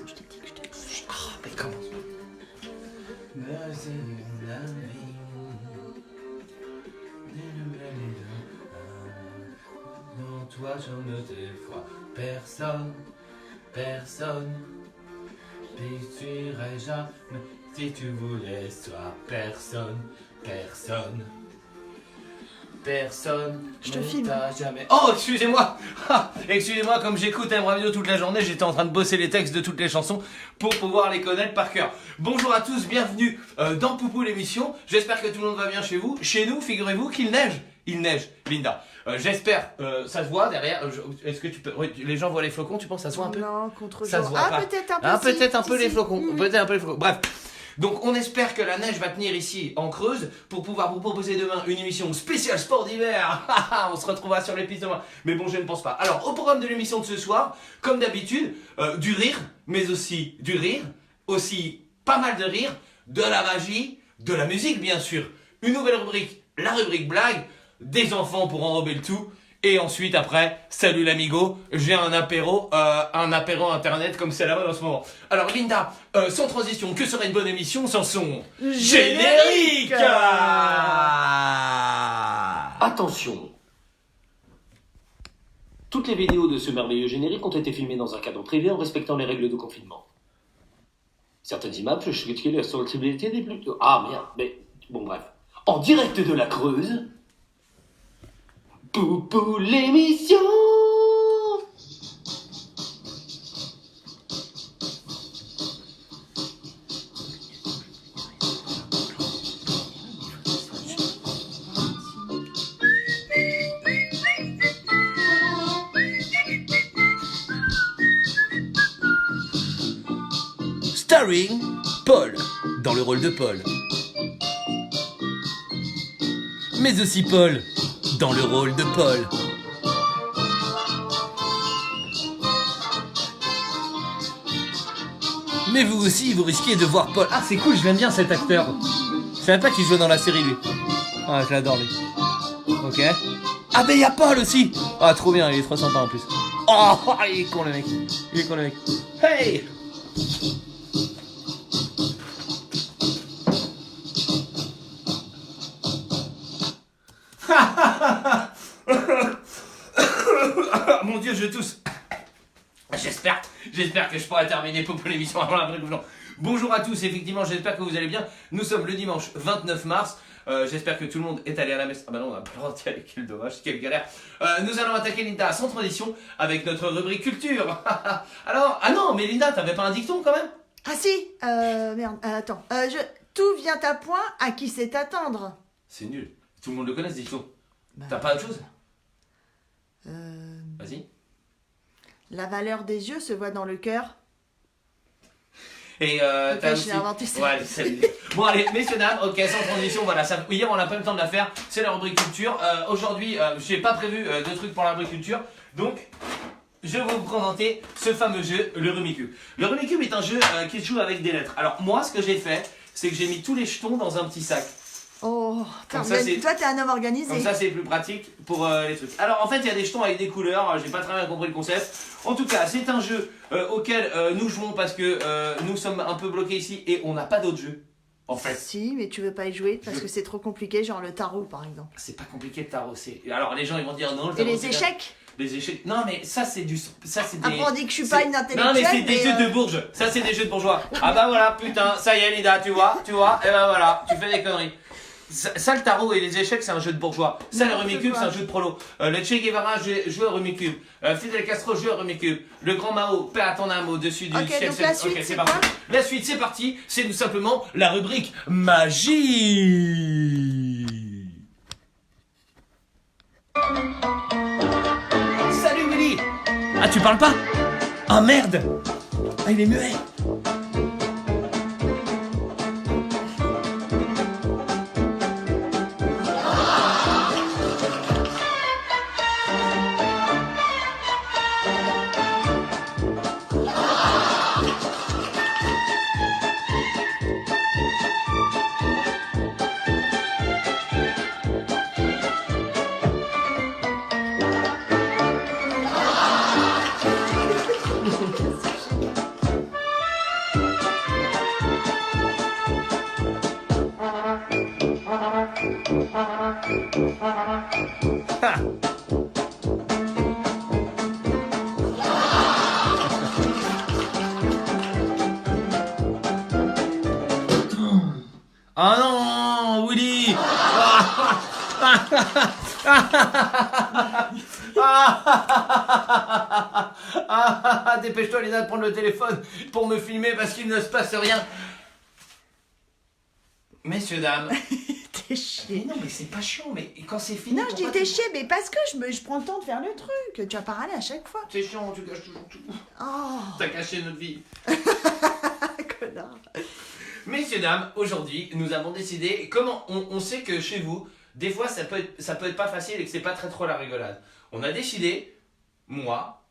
je t'ai dit que je te dis. Ah, mais comment? Non, toi, je ne défrois personne, personne. Pituerais jamais si tu voulais, soit personne, personne. Personne Je te ne filme. t'a jamais... Oh, excusez-moi. Excusez-moi, comme j'écoute M Radio toute la journée, j'étais en train de bosser les textes de toutes les chansons pour pouvoir les connaître par cœur. Bonjour à tous, bienvenue dans Poupou l'émission. J'espère que tout le monde va bien chez vous. Chez nous, figurez-vous qu'il neige. Il neige, Linda. J'espère, ça se voit derrière. Est-ce que tu peux... Les gens voient les flocons, tu penses ça se voit un peu? Non, contre Ça se voit pas. Peut-être un peu. Peut-être un peu les flocons. Mmh. Peut-être un peu les flocons. Bref. Donc on espère que la neige va tenir ici en Creuse pour pouvoir vous proposer demain une émission spéciale sport d'hiver. On se retrouvera sur les pistes demain. Mais bon, je ne pense pas. Alors au programme de l'émission de ce soir, comme d'habitude, du rire, mais aussi du rire, aussi pas mal de rire, de la magie, de la musique bien sûr. Une nouvelle rubrique, la rubrique blague, des enfants pour enrober le tout. Et ensuite, après, salut l'amigo, j'ai un apéro internet comme c'est la mode en ce moment. Alors Linda, sans transition, que serait une bonne émission sans son générique? Attention! Toutes les vidéos de ce merveilleux générique ont été filmées dans un cadre privé en respectant les règles de confinement. Certaines images peuvent choquer la sensibilité des plus... Ah merde, mais... Bon bref. En direct de la Creuse... Poupou l'émission! Starring Paul, dans le rôle de Paul. Mais aussi Paul, dans le rôle de Paul. Mais vous aussi, vous risquez de voir Paul. Ah, c'est cool, je l'aime bien cet acteur. Je savais pas qu'il jouait dans la série, lui. Ah, je l'adore, lui. Ok. Ah, ben, il y a Paul aussi. Ah, trop bien, il est trop sympa en plus. Oh, il est con, le mec. Il est con, le mec. Hey! Mon Dieu, je tousse. J'espère que je pourrai terminer pour l'émission avant la vraie couche. Bonjour à tous, effectivement, j'espère que vous allez bien. Nous sommes le dimanche 29 mars. J'espère que tout le monde est allé à la messe. Ah bah non, on n'a pas le droit d'y aller, quel dommage, quelle galère. Nous allons attaquer Linda sans transition avec notre rubrique culture. Alors, ah non, mais Linda, t'avais pas un dicton quand même? Ah si, merde, attends. Tout vient à point, à qui sait attendre? C'est nul. Tout le monde le connaît ce dicton. Bah, T'as pas autre chose? Vas-y. La valeur des yeux se voit dans le cœur. Et Ok, t'as je aussi... l'ai inventé ça. Ouais, bon allez, messieurs dames, ok, sans transition, voilà, ça... hier on n'a pas eu le temps de la faire, c'est la rubrique culture. Aujourd'hui, j'ai pas prévu de trucs pour la rubrique culture, donc je vais vous présenter ce fameux jeu, le Rumicube. Le Rumicube est un jeu qui se joue avec des lettres. Alors moi, ce que j'ai fait, c'est que j'ai mis tous les jetons dans un petit sac. Oh, Comme ça, c'est- toi t'es un homme organisé. Comme ça, c'est plus pratique pour les trucs. Alors, en fait, il y a des jetons avec des couleurs. J'ai pas très bien compris le concept. En tout cas, c'est un jeu auquel nous jouons parce que nous sommes un peu bloqués ici et on n'a pas d'autres jeux. En fait, Si, mais tu veux pas y jouer parce que c'est trop compliqué, genre le tarot par exemple. c'est pas compliqué le tarot. Alors, les gens ils vont dire non. Le Et tarot, les c'est bien. échecs? Les échecs. Non, mais ça, c'est des. Après on dit que je suis pas une intellectuelle. Non, mais c'est des jeux de bourges. Ça, c'est des jeux de bourgeois. Ah bah voilà, putain, ça y est, Lida, tu vois. Et ben voilà, tu fais des conneries. Ça, le tarot et les échecs, c'est un jeu de bourgeois. Ça, le Non, Rumicube, c'est c'est un quoi jeu de prolo. Le Che Guevara joue au Rumicube. Fidel Castro joue au Rumicube. Le grand Mao, paix à ton âme au-dessus du Ok, ciel. donc la suite, Ok, c'est parti. quoi? La suite, c'est parti. C'est tout simplement la rubrique magie. Salut Willy. Ah, tu parles pas? Ah merde. Ah, il est muet. Ah non, Woody. Dépêche-toi, Lisa, de prendre le téléphone pour me filmer parce qu'il ne se passe rien. Messieurs, dames. T'es chier. Mais non, mais c'est pas chiant, mais quand c'est fini. Non, je dis pourquoi t'es tu- chier, mais parce que je prends le temps de faire le truc. Tu vas pas râler à chaque fois. C'est chiant, tu caches toujours tout. Oh, T'as caché notre vie. connard. Messieurs, dames, aujourd'hui, nous avons décidé, comment on sait que chez vous, des fois, ça peut être pas facile et que c'est pas très trop la rigolade. On a décidé, moi,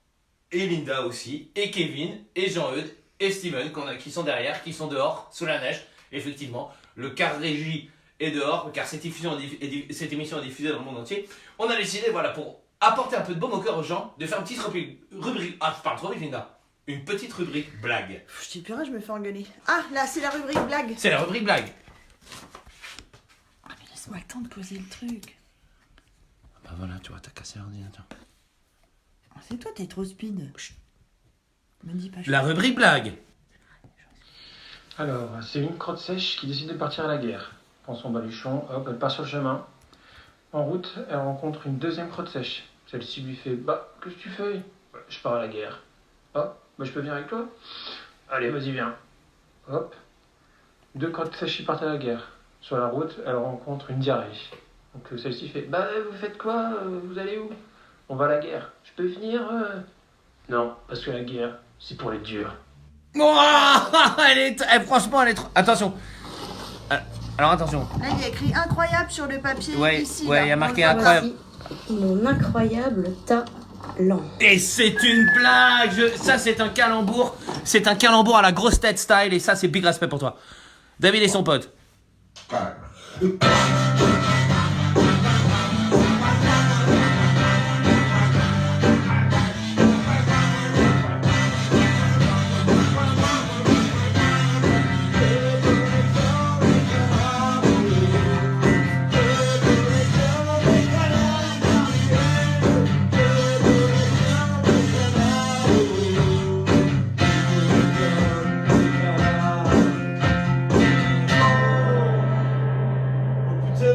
et Linda aussi, et Kevin, et Jean-Eudes, et Steven, qui sont derrière, qui sont dehors, sous la neige. Effectivement, le quart régie est dehors, car cette émission est diffusée dans le monde entier. On a décidé, voilà, pour apporter un peu de baume au cœur aux gens, de faire une petite rubrique. Ah, je parle trop vite, Linda. Une petite rubrique blague. Je dis purée, je me fais engueuler. Ah, là, c'est la rubrique blague. C'est la rubrique blague. Ah, mais laisse-moi le temps de poser le truc. Bah voilà, tu vois, t'as cassé l'ordinateur. Ah, c'est toi, t'es trop speed. Chut. Me dis pas. La rubrique blague. Alors, c'est une crotte sèche qui décide de partir à la guerre. Prend son baluchon, hop, elle part sur le chemin. En route, elle rencontre une deuxième crotte sèche. Celle-ci lui fait: Bah, qu'est-ce que tu fais? Je pars à la guerre. Hop, bah, je peux venir avec toi? Allez, vas-y, viens. Hop. Deux crottes sèches qui partent à la guerre. Sur la route, elle rencontre une diarrhée. Donc celle-ci fait: Bah, vous faites quoi? Vous allez où? On va à la guerre. Je peux venir? Non, parce que la guerre, c'est pour les durs. Franchement, elle est trop. Attention. Alors attention. Là, il y a écrit incroyable sur le papier. Ouais, ici. ouais, là. il y a marqué On le voit. incroyable. Mon incroyable talent. Et c'est une blague. Ça, c'est un calembour. C'est un calembour à la grosse tête style. Et ça, c'est big respect pour toi. David et son pote. Putain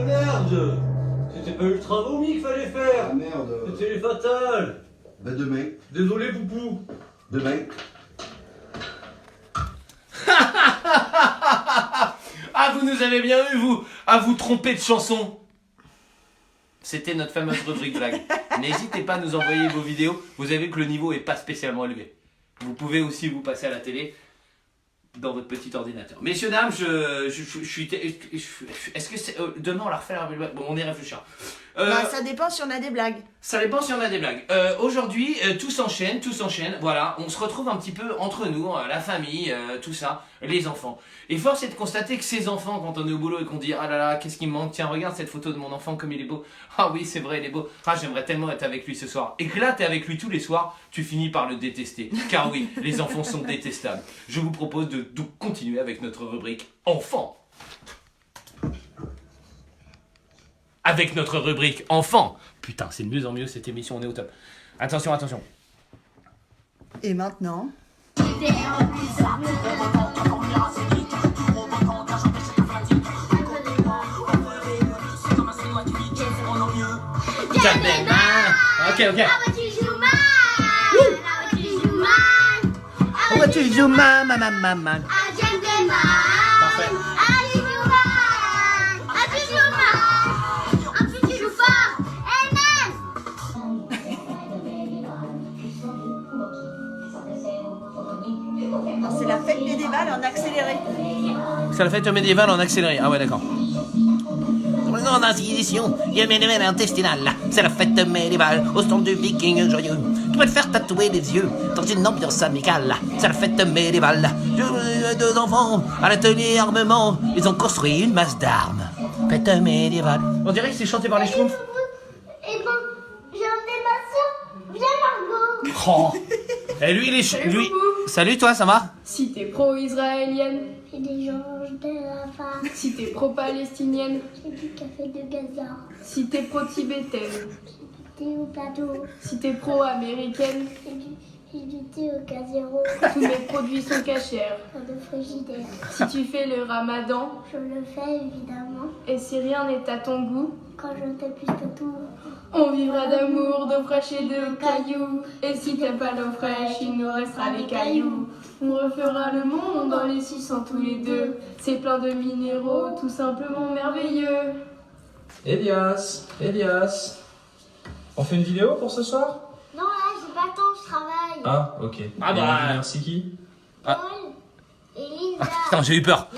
merde! C'était pas ultra vomi qu'il fallait faire! Ah merde. C'était les fatales! Bah demain. Désolé Poupou! Demain. Ah, vous nous avez bien eu, vous, à vous tromper de chanson. C'était notre fameuse rubrique blague. N'hésitez pas à nous envoyer vos vidéos. Vous avez vu que le niveau est pas spécialement élevé. Vous pouvez aussi vous passer à la télé dans votre petit ordinateur. Messieurs, dames, je suis... Est-ce que c'est... demain, on la refait la rubrique blague. Bon, on y réfléchira. Bah, ça dépend si on a des blagues. Ça dépend si on a des blagues. Aujourd'hui, tout s'enchaîne. Voilà, on se retrouve un petit peu entre nous, la famille, tout ça, les enfants. Et force est de constater que ces enfants, quand on est au boulot et qu'on dit: ah là là, qu'est-ce qui me manque? Tiens, regarde cette photo de mon enfant, comme il est beau. Ah oui, c'est vrai, il est beau. Ah, j'aimerais tellement être avec lui ce soir. Et que là, t'es avec lui tous les soirs, tu finis par le détester. Car oui, les enfants sont détestables. Je vous propose de continuer avec notre rubrique enfants. Avec notre rubrique enfants. Putain, c'est de mieux en mieux cette émission, on est au top. Attention, attention. Et maintenant. Ok. Tu joues mal. Pourquoi tu joues mal, maman? J'aime bien mal. Parfait. Tu joues mal. Tu joues mal. Ensuite tu joues fort. C'est la fête médiévale en accéléré. C'est la fête médiévale en accéléré. Ah ouais, d'accord. Non, d'inquisition, il y a médiéval intestinal. C'est la fête médiévale au son du viking joyeux. Tu peux te faire tatouer les yeux dans une ambiance amicale. C'est la fête médiévale. Deux enfants à l'atelier armement. Ils ont construit une masse d'armes. Fête médiévale. On dirait que c'est chanté par les Schtroumpfs. Et bon, j'ai emmené ma soeur. Viens Margot. Oh. Et lui, lui. Salut toi, ça va? Cité pro-israélienne. Et des Georges de la Rafah. Si t'es pro-palestinienne, J'ai du café de Gaza. si t'es pro-tibétaine, Thé au plateau. si t'es pro-américaine, J'ai du thé au casero. tous mes produits sont cachers. Pas de frigidaire. Si tu fais le ramadan, Je le fais évidemment. et si rien n'est à ton goût, Quand je t'ai plus que tout. on vivra d'amour, d'eau fraîche et de cailloux. Et si t'aimes pas l'eau fraîche, il nous restera les cailloux. On refera le monde dans les 600 tous les deux. C'est plein de minéraux, tout simplement merveilleux. Elias, on fait une vidéo pour ce soir? Non, là, j'ai pas le temps, je travaille. Ah, ok. Ah bah. Merci qui? Paul et Linda. Putain, j'ai eu peur.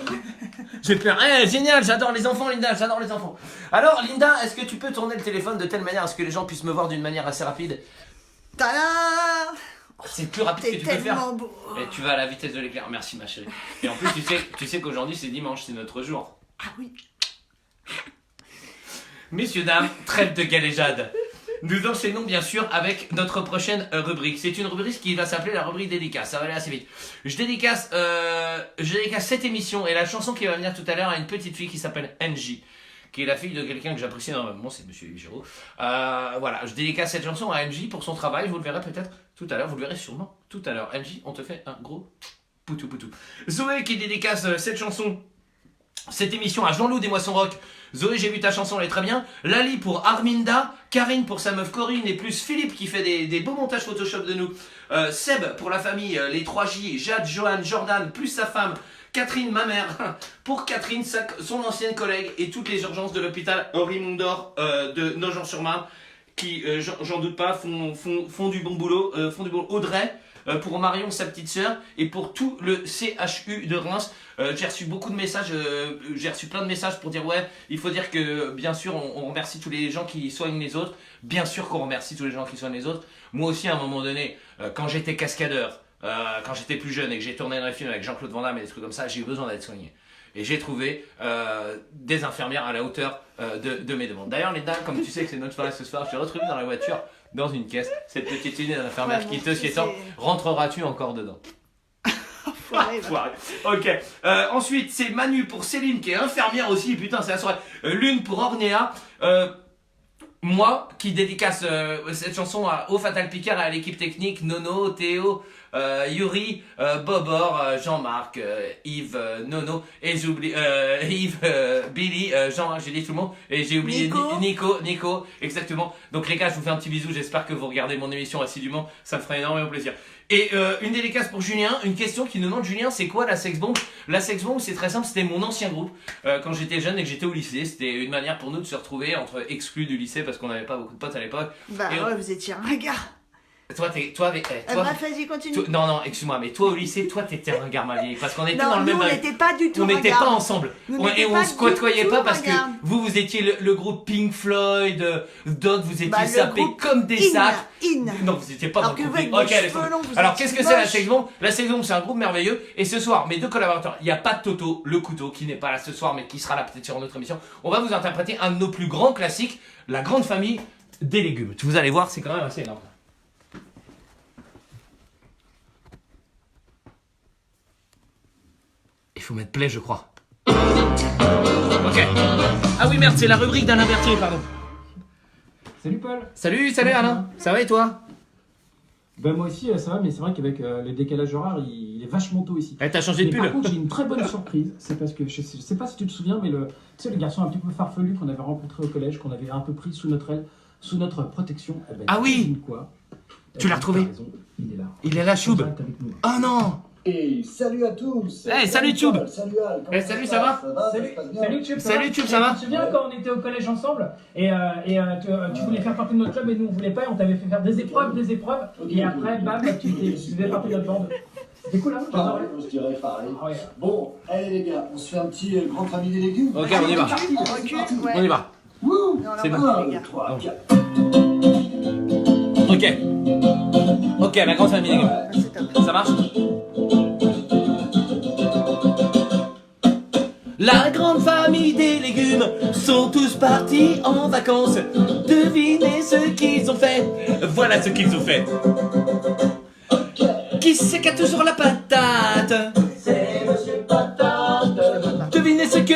J'ai peur. Eh, génial, j'adore les enfants, Linda, j'adore les enfants. Alors, Linda, est-ce que tu peux tourner le téléphone de telle manière à ce que les gens puissent me voir d'une manière assez rapide? Tada! C'est le plus rapide que T'es tu peux faire. tellement beau. Et tu vas à la vitesse de l'éclair. Merci, ma chérie. Et en plus, tu sais qu'aujourd'hui, c'est dimanche, c'est notre jour. Ah oui. Messieurs, dames, trêve de galéjade. Nous enchaînons bien sûr avec notre prochaine rubrique. C'est une rubrique qui va s'appeler la rubrique dédicace. Ça va aller assez vite. Je dédicace cette émission et la chanson qui va venir tout à l'heure à une petite fille qui s'appelle Angie, qui est la fille de quelqu'un que j'apprécie énormément, c'est Monsieur Giraud. Voilà, je dédicace cette chanson à Angie pour son travail. Vous le verrez peut-être tout à l'heure. Vous le verrez sûrement tout à l'heure. Angie, on te fait un gros poutou poutou. Zoé qui dédicace cette chanson, cette émission à Jean-Loup des Moissons Rock. Zoé, j'ai vu ta chanson, elle est très bien. Lali pour Arminda, Karine pour sa meuf Corinne et plus Philippe qui fait des beaux montages Photoshop de nous. Seb pour la famille, les 3J, Jade, Johan, Jordan, plus sa femme, Catherine, ma mère, pour Catherine, son ancienne collègue et toutes les urgences de l'hôpital Henri Mondor de Nogent-sur-Marne qui, j'en doute pas, font du bon boulot. Audrey, pour Marion, sa petite sœur, et pour tout le CHU de Reims. J'ai reçu beaucoup de messages, j'ai reçu plein de messages pour dire ouais, il faut dire que bien sûr on remercie tous les gens qui soignent les autres, bien sûr qu'on remercie tous les gens qui soignent les autres. Moi aussi à un moment donné, quand j'étais cascadeur, quand j'étais plus jeune et que j'ai tourné dans les films avec Jean-Claude Van Damme et des trucs comme ça, j'ai eu besoin d'être soigné. Et j'ai trouvé des infirmières à la hauteur de mes demandes. D'ailleurs Linda, comme tu sais que c'est notre soirée ce soir, je t'ai retrouvé dans la voiture, dans une caisse, cette petite unité d'infirmière Ouais, qui bon, te s'étend, rentreras-tu encore dedans? Foiré, va. Foiré. Ok. Ensuite, c'est Manu pour Céline qui est infirmière aussi. Putain, c'est la soirée. Lune pour Ornéa. Moi qui dédicace cette chanson au Fatal Picard et à l'équipe technique, Nono, Théo, Yuri, Bobor, Jean-Marc, Yves, Nono, et j'oublie Yves, Billy, Jean-Marc, j'ai dit tout le monde, et j'ai oublié Nico, exactement. Donc les gars, je vous fais un petit bisou, j'espère que vous regardez mon émission assidûment, ça me ferait énormément plaisir. Et une dédicace pour Julien, une question qui nous demande Julien, c'est quoi la Sex Bomb? La Sex Bomb, c'est très simple, c'était mon ancien groupe quand j'étais jeune et que j'étais au lycée. C'était une manière pour nous de se retrouver entre exclus du lycée parce qu'on n'avait pas beaucoup de potes à l'époque. Bah Et ouais, vous étiez un gars. Toi, Bref, vas-y, continue. non, excuse-moi, mais toi au lycée, toi t'étais un regard marié parce qu'on était Non, dans le nous, même. on n'était pas du tout On n'était ringards. pas ensemble. Nous Et n'étions on pas se du côtoyait tout pas parce que ringards. vous étiez le groupe Pink Floyd, Doc, vous étiez Bah, le sapés groupe comme des In, sacs. In. Non, vous étiez pas Alors dans le que groupe vous, avec Pink. vos Ok, laisse cheveux tomber. longs, vous Alors êtes qu'est-ce que c'est la moches. Sex Bomb? La Sex Bomb, c'est un groupe merveilleux. Et ce soir, mes deux collaborateurs, il n'y a pas Toto, le couteau, qui n'est pas là ce soir, mais qui sera là peut-être sur notre émission. On va vous interpréter un de nos plus grands classiques, La Grande Famille des Légumes. Vous allez voir, c'est quand même assez énorme. Il faut mettre play, je crois. Ok. Ah oui, merde, c'est la rubrique d'Alain Berthier, pardon. Salut Paul. Salut Alain. Ça va et toi? Ben moi aussi ça va, mais c'est vrai qu'avec le décalage horaire, il est vachement tôt ici. Eh, t'as changé de Mais pull. par contre, j'ai une très bonne surprise. C'est parce que je sais pas si tu te souviens, mais tu sais, le garçon un petit peu farfelu qu'on avait rencontré au collège, qu'on avait un peu pris sous notre aile, sous notre protection. Eh ben, Ah oui. devine quoi. Tu l'as retrouvé? T'as raison, il est là. Il est là, Choub. Reste avec nous. Oh non. Hey, salut à tous. Hey, salut Choub. Salut Al. Comment Salut, ça va? Salut, ça se passe bien salut Tube, Salut Tube, ça va? Tu te souviens quand on était au collège ensemble et tu voulais faire partie de notre club et nous on voulait pas et on t'avait fait faire des épreuves et après bam tu faisais partie de notre bande. C'était cool hein? Pareil, je dirais pareil. Ah ouais. Bon, allez les gars, on se fait un petit grande famille des légumes. Ok, on y va. Recule, ouais. On y va. Wouh. Non, C'est non, bon. pas, les 1, gars. 3, 4. Ok, la grande famille des légumes. Ah, c'est top. Ça marche? La grande famille des légumes sont tous partis en vacances. Devinez ce qu'ils ont fait. Voilà ce qu'ils ont fait. Qui c'est qui a toujours la patate? C'est Monsieur Patate. Devinez ce que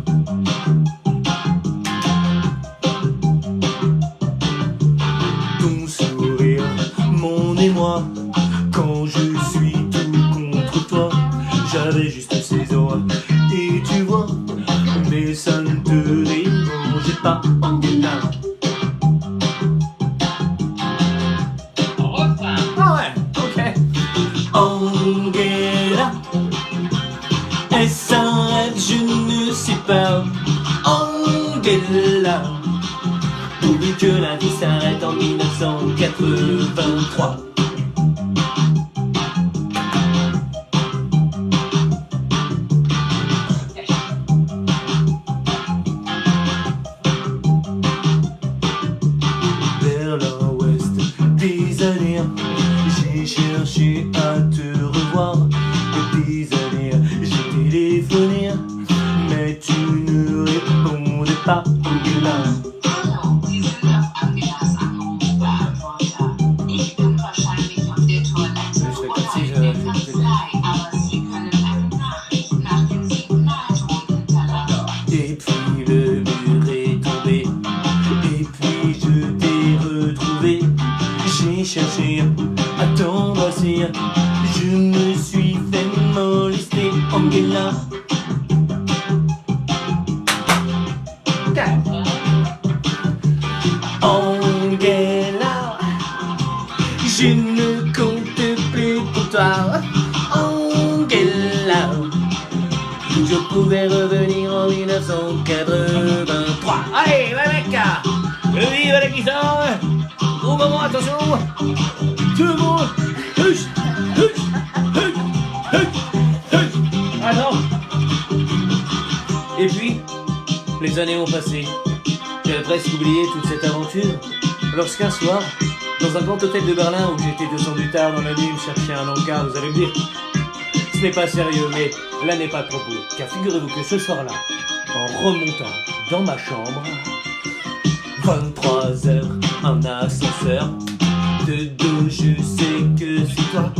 j'ai pas Angela. Ah ouais, ok. Angela, est-ce un rêve? Je ne sais pas. Angela, pourvu que la vie s'arrête en 1983. Vers l'ouest des années, j'ai cherché à te revoir. Des années, j'ai téléphoné, mais tu ne répondais pas. Angela. Et puis le mur est tombé, et puis je t'ai retrouvé. J'ai cherché à t'embrasser, je me suis fait molester. Angela. Angela, je ne compte plus pour toi. Angela, je pouvais revenir en 1983. Allez, va mec. Vive la guitare. Au moment, attention. Tout le monde. Huch, huch, huch, huch, huch. Attends. Et puis, les années ont passé. J'avais presque oublié toute cette aventure, lorsqu'un soir, dans un grand hôtel de Berlin où j'étais descendu tard dans la nuit me chercher un encart, vous allez me dire, ce n'est pas sérieux, mais là n'est pas trop beau, car figurez-vous que ce soir-là, en remontant dans ma chambre, 23h, un ascenseur. De dos, je sais que c'est toi.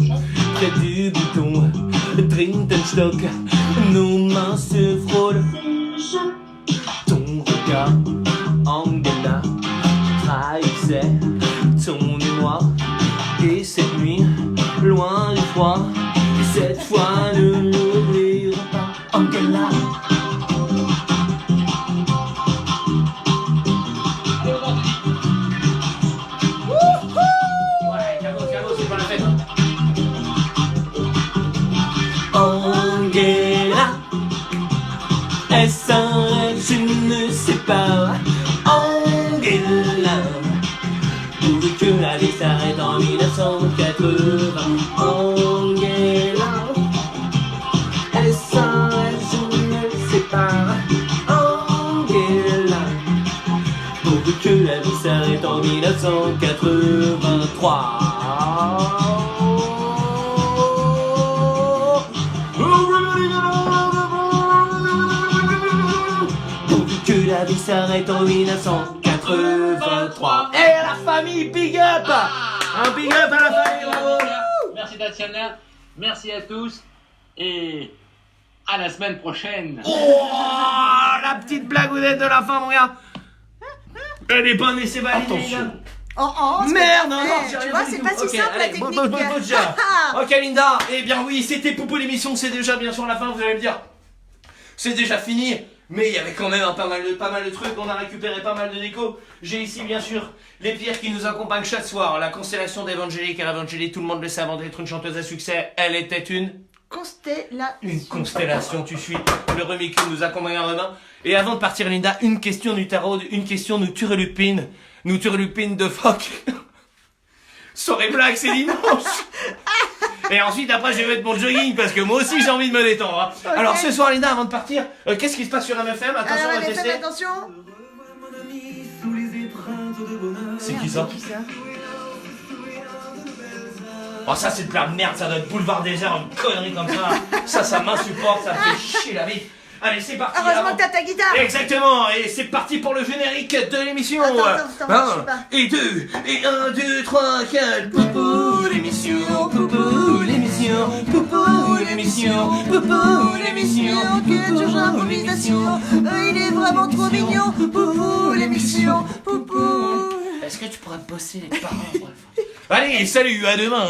Près du bouton, Drintenstock, nos mains se frôlent. Ton regard, Angela, trahissait ton mémoire. Et cette nuit, loin du froid, cette fois ne l'oubliera pas. Angela. Ouais, calme, c'est pas la fête. Angela, est-ce un rêve? Je ne sais pas. Angela, pourvu que la vie s'arrête en 1980. Angela, est-ce un rêve? Je ne sais pas. Angela, pourvu que la vie s'arrête en 1983. Pourvu que la vie s'arrête en 1983. Et la famille, big up. Un big up à la famille, bravo. Merci Tatiana, merci à tous et à la semaine prochaine. Oh, la petite blagounette de la fin, mon gars. Elle est bonne et c'est validé. Attention. Merde, non, tu vois, c'est pas si simple la technique. Ok, Linda, eh bien oui, c'était Poupou l'émission, c'est déjà bien sûr la fin, vous allez me dire. C'est déjà fini, mais il y avait quand même pas mal de trucs, on a récupéré pas mal de déco. J'ai ici bien sûr les pierres qui nous accompagnent chaque soir, la constellation d'Evangélie, car Evangélie, tout le monde le sait avant d'être une chanteuse à succès, elle était une constellation, tu suis. Le remix qui nous accompagne en Romain. Et avant de partir, Linda, une question du tarot, une question nous turlupine de phoque. Soirée blague, c'est dimanche. Et ensuite, après, je vais mettre mon jogging parce que moi aussi j'ai envie de me détendre. Hein. Okay. Alors ce soir, Linda, avant de partir, qu'est-ce qui se passe sur MFM? Attention, on va tester. Attention. C'est qui ça? Oh, ça c'est de la merde, ça doit être Boulevard Désert, une connerie comme ça. Ça m'insupporte, ça me fait chier la vie. Allez, c'est parti. Heureusement que t'as ta guitare. Exactement, et c'est parti pour le générique de l'émission. Attends, et 2, et 1, 2, 3, 4. Poupou l'émission, Poupou l'émission, Poupou l'émission, Poupou l'émission. Que toujours improvisation. Il est vraiment trop mignon. Poupou l'émission, Poupou. Est-ce que tu pourras bosser les paroles? Allez, salut, à demain.